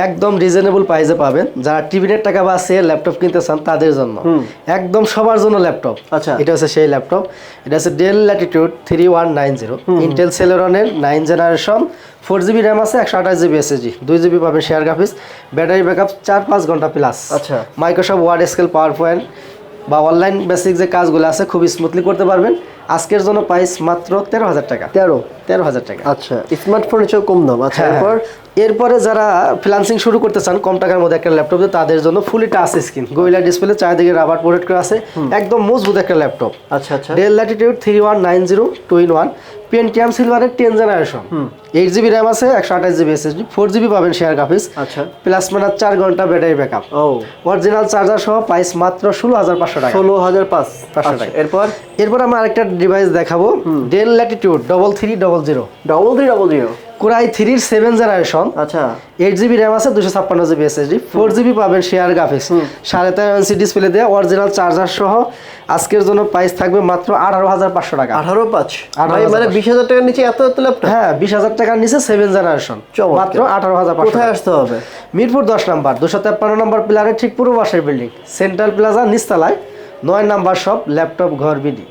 একদম রিজনেবল প্রাইসে পাবেন। যারা টিভির টাকা বাঁচিয়ে ল্যাপটপ কিনতে চান তাদের জন্য একদম সবার জন্য ল্যাপটপ। আচ্ছা, এটা হচ্ছে সেই ল্যাপটপ। এটা হচ্ছে ডেল ল্যাটিটিউড 3190 ইন্টেল সেলেরনের 9 জেনারেশন, 4GB র্যাম আছে, 128GB এসএসডি, 2GB পাবেন শেয়ার গ্রাফিক্স, ব্যাটারি ব্যাকআপ 4-5 ঘন্টা প্লাস। আচ্ছা, Microsoft Word, Excel, PowerPoint বা অনলাইন বেসিক যে কাজগুলো আছে খুব স্মুথলি করতে পারবেন। আজকের জন্য প্রাইস মাত্র 13,000 টাকা। 13,000 টাকা। আচ্ছা, স্মার্টফোনের চেয়েও কম দাম। আচ্ছা, এরপরে যারা ফ্রিল্যান্সিং শুরু করতে চান কম টাকার মধ্যে একটা ল্যাপটপ, তাদের জন্য fully touch screen, gorilla display, চারিদিকে রাবার প্রোটেক্ট করা আছে, একদম মজবুত একটা ল্যাপটপ। আচ্ছা আচ্ছা, ডেল ল্যাটিটিউড 3190 2-in-1, পেন্টিয়াম সিলভারের 10 জেনারেশন, 8GB র্যাম আছে, 128GB এসএসডি, 4GB পাবেন শেয়ার গ্রাফিক্স, আচ্ছা, প্লাস মানে 4 ঘন্টা ব্যাটারি ব্যাকআপ, অরিজিনাল চার্জার সহ প্রাইস মাত্র 16,500 টাকা। 16,500 টাকা। এরপর আমরা আরেকটা ডিভাইস দেখাবো, ডেল ল্যাটিটিউড 3300 3300 কোরাই 3 7 জেনারেশন। আচ্ছা, 8GB র্যাম আছে, 256GB এসএসডি, 4GB পাবেন শেয়ার গ্রাফিক্স, 3.5 ইঞ্চি ডিসপ্লে দেওয়া, অরিজিনাল চার্জার সহ আজকের জন্য প্রাইস থাকবে মাত্র 18,500 টাকা। 18,500 মানে 20,000 টাকার নিচে এত ল্যাপটপ? হ্যাঁ, 20,000 টাকার নিচে 7 জেনারেশন মাত্র 18,500। কোথায় আসতে হবে? মিরপুর 10 নাম্বার 253 নম্বর পিলারের ঠিক পূর্ব পাশের বিল্ডিং, সেন্ট্রাল প্লাজা নিচতলায় 9 নাম্বার শপ, ল্যাপটপ ঘর বিডি।